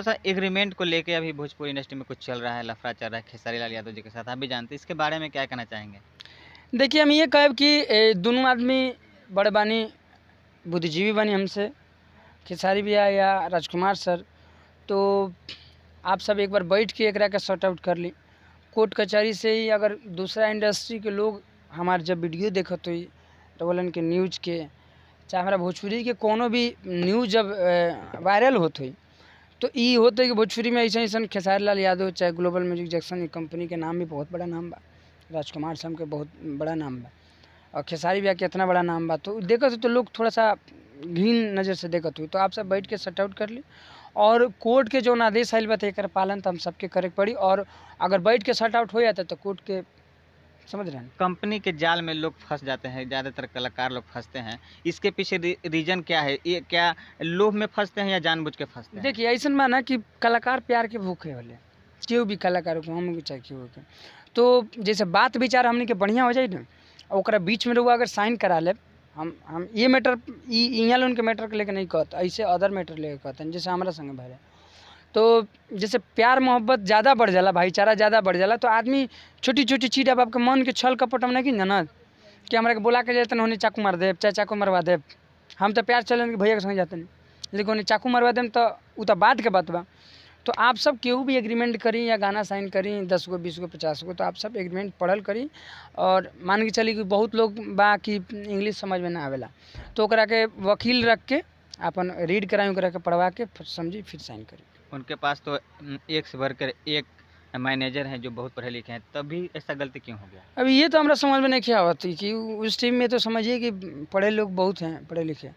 सा एग्रीमेंट को लेके अभी भोजपुरी इंडस्ट्री में कुछ चल रहा है, लफड़ा चल रहा है खेसारी लाल यादव जी के साथ, आप भी जानते हैं, इसके बारे में क्या कहना चाहेंगे? देखिए, हम ये कहब कि दुनू आदमी बड़े बानी, बुद्धिजीवी बानी हमसे, खेसारी भैया या राजकुमार सर। तो आप सब एक बार बैठ के एकरा के सॉर्ट आउट कर ली। कोर्ट कचहरी से ही अगर दूसरा इंडस्ट्री के लोग हमारे जब वीडियो देखत हुई डबलन के न्यूज़ के, चाहे हमारा भोजपुरी के कोनो भी न्यूज़ जब वायरल होत हुई, तो ये होता है कि भोजपुरी में ऐसा ऐसा खेसारी लाल यादव चाहे ग्लोबल म्यूजिक जंक्शन कंपनी के नाम भी बहुत बड़ा नाम बा, राजकुमार साहब के बहुत बड़ा नाम बा, और खेसारी भैया के इतना बड़ा नाम बा, तो देखत हो तो लोग थोड़ा सा घिन नज़र से देखत हुई। तो आप सब बैठ के सट आउट कर ली, और कोर्ट के जो आदेश आयल बा एकर पालन तो हम सबके करे पड़ी, और अगर बैठ के सट आउट हो जाता तो कोर्ट के समझ रहे हैं। कंपनी के जाल में लोग फंस जाते हैं, ज़्यादातर कलाकार लोग फंसते हैं, इसके पीछे रीजन क्या है? ये क्या लोभ में फंसते हैं या जानबूझ के फंसते हैं? देखिए, ऐसा माना कि कलाकार प्यार के भूखे होले, केहू भी कलाकार को, हम चाहे केहू के, तो जैसे बात विचार हमने के बढ़िया हो जाए ना, ओकरा बीच में रहुआ अगर साइन करा ले, हम ये मैटर यहाँ लोन के मैटर के लेके नहीं कहते, ऐसे अदर मैटर लेके कहते हैं, जैसे हमारा संग भरे। तो जैसे प्यार मोहब्बत ज़्यादा बढ़ जाला, भाईचारा ज़्यादा बढ़ जाला, तो आदमी छोटी छोटी चीज़ अब आपके मन के छल कपट हम नहीं जाना कि हमारे के बोला के जाते ना, उन्हें चाकू मार दे चाहे चाकू मरवा दे। हम तो प्यार चलन भैया के संग जाते नहीं, लेकिन उन्हें चाकू मरवा दें तो वो तो बात के बात बा। तो आप सब केहू भी एग्रीमेंट करी या गाना साइन करी 10 गो 20 गो 50 गो, तो आप सब एग्रीमेंट पढ़ल करी, और मान के चली कि बहुत लोग बा कि इंग्लिश समझ में ना आवेला, तो ओकरा के वकील रख के अपन रीड कराई, ओकरा के पढ़वा के समझी फिर साइन करी। उनके पास तो एक से बढ़कर एक मैनेजर हैं जो बहुत पढ़े लिखे हैं, तभी ऐसा गलती क्यों हो गया? अभी ये तो हमारा समझ में नहीं क्या होती कि उस टीम में तो समझिए कि पढ़े लोग बहुत हैं, पढ़े लिखे,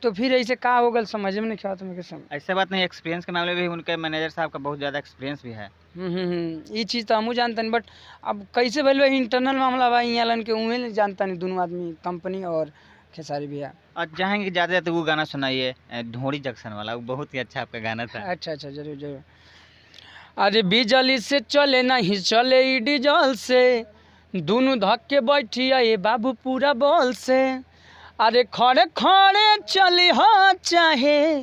तो फिर ऐसे का हो गल समझ में नहीं क्या होता मेरे समझ। ऐसा बात नहीं, एक्सपीरियंस के मामले में भी उनके मैनेजर साहब का बहुत ज़्यादा एक्सपीरियंस भी है। ये चीज़ तो हमू जानता नहीं, बट अब कैसे भले इंटरनल मामला बा यहाँ लन के उहे नहीं जानता नहीं, दोनों आदमी कंपनी और खेसारी भैया। और चाहेंगे कि ज़्यादा तो वो गाना सुनाइए, ढोड़ी जंक्शन वाला, वो बहुत ही अच्छा आपका गाना था। अच्छा अच्छा, जरूर जरूर। अरे बिजली से चले नहीं चले ई डीजल से, दोनों धक्के बैठिया ये बाबू पूरा बॉल से, अरे खड़े खड़े चली हाँ चाहे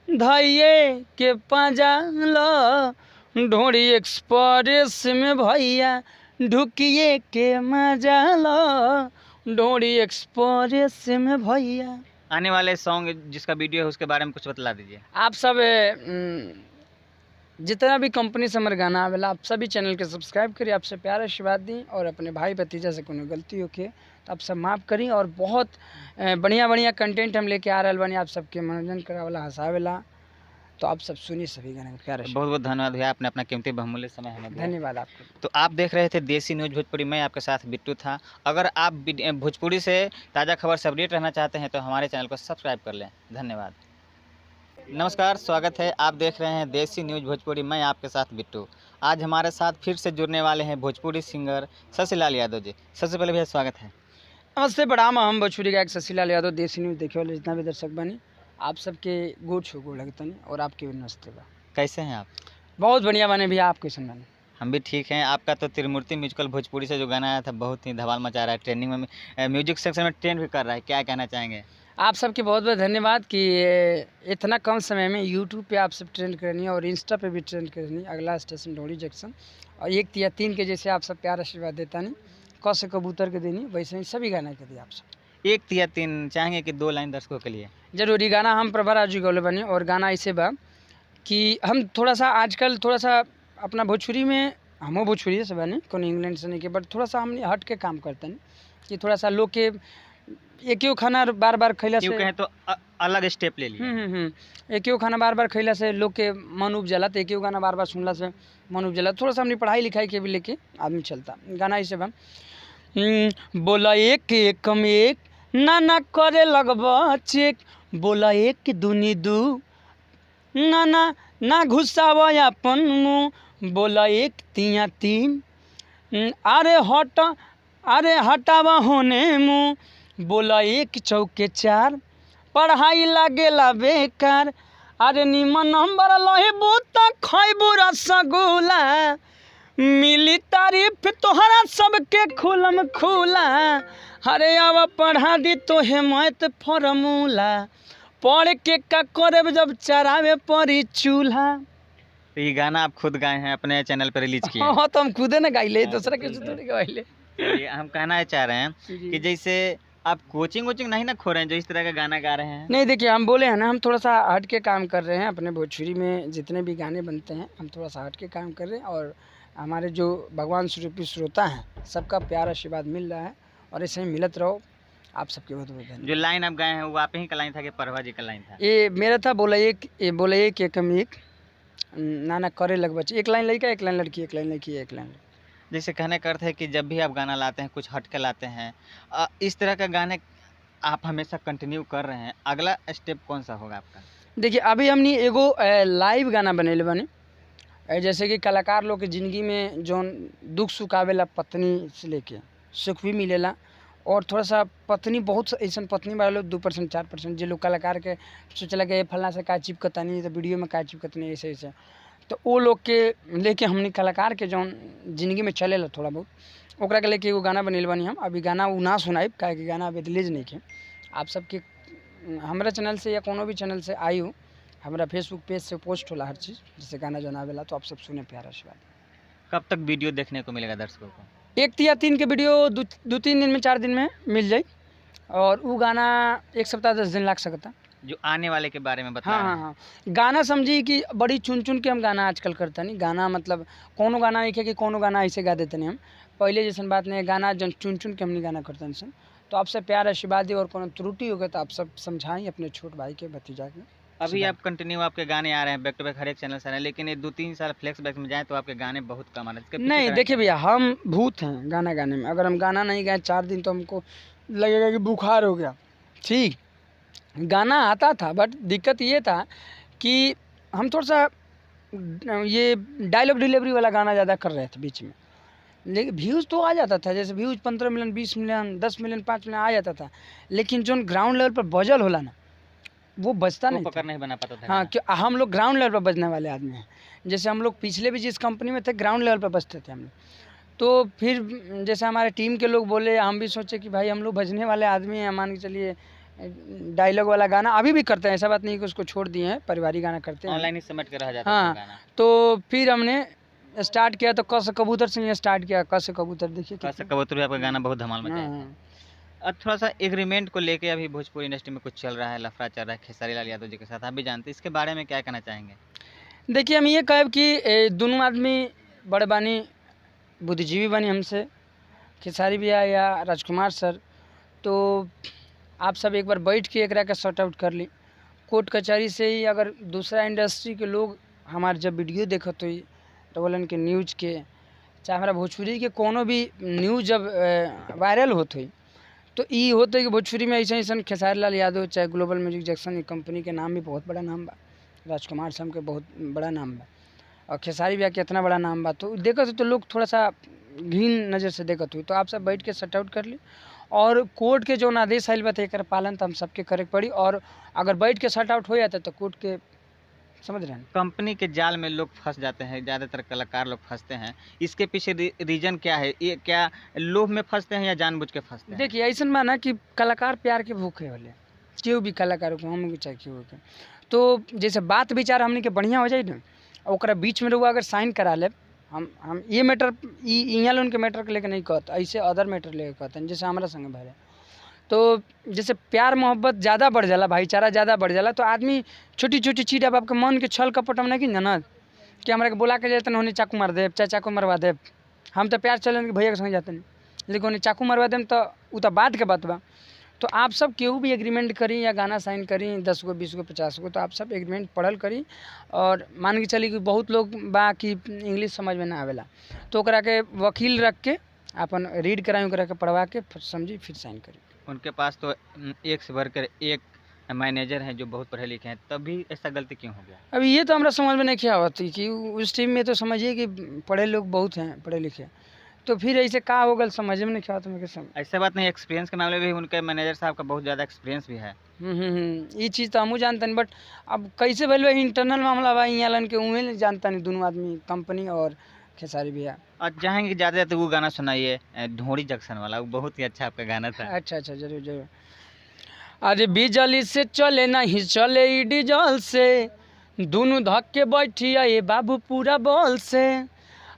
धैये के पाजाल, ढोड़ी एक्सप्रेस में भैया ढुकिए के मजा लो, ढोड़ी एक्सप्रेस में भैया। आने वाले सॉन्ग जिसका वीडियो है उसके बारे में कुछ बतला दीजिए। आप सब जितना भी कंपनी से हमारे गाना आवेला, आप सभी चैनल के सब्सक्राइब करिए, आपसे प्यार आशीर्वाद दी, और अपने भाई भतीजा से कोई गलती होके तो आप सब माफ़ करी, और बहुत बढ़िया बढ़िया कंटेंट हम लेके आ रहे बानी आप सबके मनोरंजन करावेला, हंसावेला, तो आप सब सुनिए सभी गाने का प्यार। बहुत बहुत धन्यवाद भैया, आपने अपना कीमती बहुमूल्य समय हमें दिया। धन्यवाद आपको। तो आप देख रहे थे देसी न्यूज़ भोजपुरी, मैं आपके साथ बिट्टू था। अगर आप भोजपुरी से ताज़ा खबर से अपडेट रहना चाहते हैं तो हमारे चैनल को सब्सक्राइब कर लें। धन्यवाद। नमस्कार, स्वागत है, आप देख रहे हैं देसी न्यूज़ भोजपुरी, मैं आपके साथ बिट्टू। आज हमारे साथ फिर से जुड़ने वाले हैं भोजपुरी सिंगर शशि लाल यादव जी। सबसे पहले भैया स्वागत है। नमस्ते, प्रणाम। हम भोजपुरी गायक शशि लाल यादव, देसी न्यूज़ देखे वाले जितना भी दर्शक बनी, आप सबके गोड़ छू गोड़ लगतनी, और आपके भी नमस्ते बा। कैसे हैं आप? बहुत बढ़िया बने भैया, आप कैसे बने? हम भी ठीक हैं। आपका तो त्रिमूर्ति म्यूजिकल भोजपुरी से जो गाना आया था बहुत ही धमाल मचा रहा है, ट्रेंडिंग में म्यूजिक सेक्शन में ट्रेंड भी कर रहा है, क्या कहना चाहेंगे? आप सबके बहुत बहुत धन्यवाद कि इतना कम समय में यूट्यूब पे आप सब ट्रेंड करनी है, और इंस्टा पे भी ट्रेंड करनी। अगला स्टेशन ढोड़ी जंक्शन, और 1 या 3 के जैसे आप सब प्यार आशीर्वाद देता नहीं, क से कबूतर के देनी, वैसे ही सभी गाना के दिए आप सब। 1 या 3 चाहेंगे कि 2 लाइन दर्शकों के लिए? जरूरी गाना हम प्रभा राजू गौले बने, और गाना ऐसे बा कि हम थोड़ा सा आजकल थोड़ा सा अपना भोजपुरी में, हम भोजपुरी से बने, कौन इंग्लैंड से नहीं के, बट थोड़ा सा हमने हट के काम करते हैं कि थोड़ा सा लोग के एक ही खाना बार बार खैला से, कहें तो अलग स्टेप ले लिए। एक ही खाना बार बार खैला से लोग के मन उब जाला, तो एक ही गाना बार बार सुनला से मन उब जाला। थोड़ा सा हमने पढ़ाई लिखाई के भी लेके आदमी चलता। गाना ऐसे बा, बोला एक एक में एक ना ना करे लगबा चेक, बोला एक दूनी दू ना ना ना घुसावा अपन मुँह, बोला 1 तिया 3 अरे हटावा होने मुँह, बोला 1 चौके 4 पढ़ाई लागेला बेकार, अरे निमन नंबर लहेबू त खैबू रसगुल्ला, मिली तारीफ तोहरा सबके खुलम खुला, अरे अब पढ़ा दी तोहे मैथ फॉर्मूला, पढ़ के का करब जब चरावे पड़ी चूल्हा। तो ये गाना आप खुद गाए हैं, अपने चैनल पर रिलीज किए हैं। हाँ तो हम खुदे ना गाइले, हाँ, दूसरा तो किसी खुद थोड़ी गाइले। ये हम कहना चाह रहे हैं कि जैसे आप कोचिंग वोचिंग नहीं ना खो रहे हैं जो इस तरह का गाना गा रहे हैं। नहीं देखिए, हम बोले हैं ना, हम थोड़ा सा हट के काम कर रहे हैं। अपने भोजपुरी में जितने भी गाने बनते हैं हम थोड़ा सा हट के काम कर रहे हैं, और हमारे जो भगवान स्वरूपी श्रोता हैं सबका प्यार आशीर्वाद मिल रहा है, और ऐसे ही मिलत रहो। आप सबके बहुत बहुत धन्यवाद। जो लाइन आप गाए हैं वो आप ही का लाइन था कि परवा जी का लाइन था? ये मेरा था, बोला एक एकम एक नाना करे लग बच्चे, एक लाइन लड़का एक लाइन लड़की, एक लाइन लड़की एक लाइन। जैसे कहने का अर्थ है कि जब भी आप गाना लाते हैं कुछ हट के लाते हैं, इस तरह का गाने आप हमेशा कंटिन्यू कर रहे हैं, अगला स्टेप कौन सा होगा आपका? देखिए अभी हमने एगो लाइव गाना बनेले बने, जैसे कि कलाकार लोग के ज़िंदगी में जौन दुख सुख आवेला पत्नी से लेके सुख भी मिलेला, और थोड़ा सा पत्नी बहुत ऐसा पत्नी वाले लोग 2% 4% जो लोग कलाकार के सोचला कि फलना से का चिपकतानी तो वीडियो में का चिपकतनी ऐसे ऐसे, तो वो लोग के लेके हमने कलाकार के जौन ज़िंदगी में चलेला थोड़ा बहुत ओकरा के लेके एगो गाना बनेले बनी हम। अभी गाना उ ना सुनाइब काहे कि गाना अभी रिलीज नहीं के। आप सबके हमारा चैनल से या कोनो भी चैनल से आई हो, हमारा फेसबुक पेज से पोस्ट होला हर चीज़, जैसे गाना जो आवेला, तो आप सब सुने प्यार आशीर्वाद। कब तक वीडियो देखने को मिलेगा दर्शकों को? 1 या 3 के वीडियो 2-3 दिन में 4 दिन में मिल जाए, और वो गाना 1 सप्ताह 10 दिन लग सकता। जो आने वाले के बारे में बता हाँ रहे हाँ हैं। हाँ, गाना समझी कि बड़ी चुन चुन के हम गाना आजकल करता नहीं। गाना मतलब कोनो गाना नहीं है कि कोनो गाना ऐसे गा देते नहीं हम, पहले जैसन बात नहीं है। गाना जन चुन चुन के हमने गाना करते हैं। तो आपसे प्यार आशीर्वाद दी, और कोनो त्रुटि हो गया तो आप सब समझाएं अपने छोट भाई के भतीजा के। अभी आप कंटिन्यू आपके गाने आ रहे हैं, बैक टू बैक हर एक चैनल से आ रहे हैं, लेकिन ये 2-3 साल फ्लेक्स बैक में जाए तो आपके गाने बहुत कम आ रहे हैं। इसके पीछे नहीं कारण देखिए क्या भैया, हम भूत हैं गाना गाने में। अगर हम गाना नहीं गाए 4 दिन तो हमको लगेगा कि बुखार हो गया। ठीक, गाना आता था, बट दिक्कत ये था कि हम थोड़ा सा ये डायलॉग डिलीवरी वाला गाना ज़्यादा कर रहे थे बीच में, लेकिन व्यूज़ तो आ जाता था। जैसे views 15 million 20 million 10 million 5 million आ जाता था, लेकिन जो ग्राउंड लेवल पर बजल होला ना, वो बजता वो नहीं था। पकड़ नहीं बना पाता था हाँ, गाना। क्यों हम लोग ग्राउंड लेवल पर बजने वाले आदमी हैं। जैसे हम लोग पिछले भी जिस कंपनी में थे ग्राउंड लेवल पर बजते थे हम लोग। तो फिर जैसे हमारे टीम के लोग बोले, हम भी सोचे कि भाई हम लोग बजने वाले आदमी हैं, मान के चलिए डायलॉग वाला गाना अभी भी करते हैं, ऐसा बात नहीं कि उसको छोड़ दिए हैं, पारिवारिक गाना करते हैं। ऑनलाइन ही समझ के रह जाता हाँ, था गाना। तो फिर हमने स्टार्ट किया, तो क से कबूतर से ही स्टार्ट किया। क से कबूतर देखिए खास कबूतर भी आपका गाना बहुत धमाल मचाया था। अब थोड़ा सा एग्रीमेंट को लेके अभी भोजपुरी इंडस्ट्री में कुछ चल रहा है, लफड़ा चल रहा है खेसारी लाल यादव जी के साथ, आप भी जानते हैं, इसके बारे में क्या कहना चाहेंगे? देखिए हम ये कहब कि दोनों आदमी बड़े बानी, बुद्धिजीवी बनी हमसे, खेसारी भैया या राजकुमार सर। तो आप सब एक बार बैठ के एकरा के सॉर्ट आउट कर ली। कोर्ट कचहरी से ही अगर दूसरा इंडस्ट्री के लोग हमारे जब वीडियो देखत हुई डबल के न्यूज़ के, चाहे हमारा भोजपुरी के कोनो भी न्यूज़ जब वायरल होत हुई, तो ये होता है कि भोजपुरी में ऐसा ऐसा खेसारी लाल यादव चाहे ग्लोबल म्यूजिक जैक्सन कंपनी के नाम भी बहुत बड़ा नाम बा, राजकुमार साहब के बहुत बड़ा नाम बा, और खेसारी भैया के इतना बड़ा नाम बा, तो देखत तो लोग थोड़ा सा घिन नज़र से देखत हुई। तो आप सब बैठ के सट आउट कर ली, और कोर्ट के जो आदेश आयल बा एकर पालन तो हम सबके करे के पड़ी, और अगर बैठ के सट आउट हो जाता तो कोर्ट के, समझ रहे हैं। कंपनी के जाल में लोग फंस जाते हैं, ज़्यादातर कलाकार लोग फंसते हैं, इसके पीछे रीजन क्या है? ये क्या लोभ में फंसते हैं या जानबूझ के फंसते हैं? देखिए ऐसा माना कि कलाकार प्यार के भूखे वाले, केहू भी कलाकार को, हम चाहे केहू के, तो जैसे बात विचार हमने के बढ़िया हो जाए ना, ओकरा बीच में रहुआ अगर साइन करा ले, हम ये मैटर यहाँ लोन के मैटर के लेके नहीं कहते, ऐसे अदर मैटर लेके कहते हैं, जैसे हमारा संग भरे। तो जैसे प्यार मोहब्बत ज़्यादा बढ़ जाला, भाईचारा ज़्यादा बढ़ जाला, तो आदमी छोटी छोटी चीज़ अब आपके मन के छल कपट हम नहीं जानत कि हमारे के बोला के जाते ना, उन्हें चाकू मार दे चाहे चाकू मरवा दे। हम तो प्यार चलन कि भैया के संग जाते नहीं, लेकिन उन्हें चाकू मरवा देम तो वो तो बात के बात बा। तो आप सब केहू भी एग्रीमेंट करी या गाना साइन करी 10 गो 20 गो 50 गो, तो आप सब एग्रीमेंट पढ़ल करी। और मान के चली कि बहुत लोग बा कि इंग्लिश समझ में ना आवेला, तो ओकरा के वकील रख के अपन रीड कराई, ओकरा के पढ़वा के समझी फिर साइन करी। उनके पास तो एक से बढ़कर एक मैनेजर हैं जो बहुत पढ़े लिखे हैं, तब भी ऐसा गलती क्यों हो गया? अभी ये तो हमारा समझ में नहीं आवत कि उस टीम में तो समझिए कि पढ़े लोग बहुत हैं, पढ़े लिखे, तो फिर ऐसे का हो गल समझ में नहीं आवत मेरे समझ। ऐसा बात नहीं, एक्सपीरियंस के मामले में भी उनके मैनेजर साहब का बहुत ज़्यादा एक्सपीरियंस भी है। ये चीज़ तो हमू जानते हैं, बट अब कैसे भइल बा इंटरनल मामला बा, यहाँ लन के उहे जानता नहीं दोनों आदमी, कंपनी और खेसारी भैया। और चाहेंगे ज़्यादा तो वो गाना सुनाइए, ढोड़ी जंक्शन वाला, वो बहुत ही अच्छा आपका गाना था। अच्छा जरूर जरूर। अरे बिजली से चले नहीं चले ई डीजल से, दोनों धक के बैठिया ये बाबू पूरा बॉल से,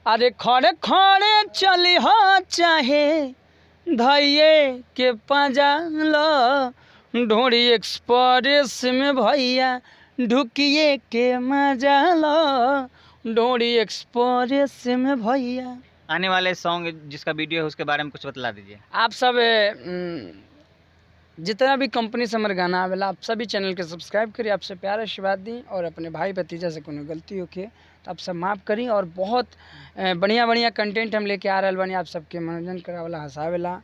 अरे खड़े खड़े चली हा चाहे धैये के पाजाल, ढोरी एक्सप्रेस में भैया ढुकिए के मजाल, ढोरी एक्सप्रेस में भैया। आने वाले सॉन्ग जिसका वीडियो है उसके बारे में कुछ बतला दीजिए। आप सब जितना भी कंपनी से हमारे गाना आवेला आप सभी चैनल के सब्सक्राइब करिए, आपसे प्यार आशीर्वाद दी, और अपने भाई भतीजा से कोनो गलती होके तो आप सब माफ़ करी। और बहुत बढ़िया बढ़िया कंटेंट हम लेके आ रहे बानी आप सबके मनोरंजन करावेला, हंसावेला,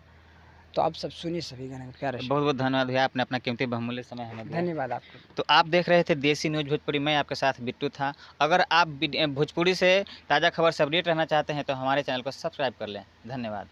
तो आप सब सुनिए सभी गाने का प्यार। बहुत बहुत धन्यवाद भैया, आपने अपना कीमती बहुमूल्य समय हमें दिया। धन्यवाद आपको। तो आप देख रहे थे देसी न्यूज़ भोजपुरी, मैं आपके साथ बिट्टू था। अगर आप भोजपुरी से ताज़ा खबर से अपडेट रहना चाहते हैं तो हमारे चैनल को सब्सक्राइब कर लें। धन्यवाद।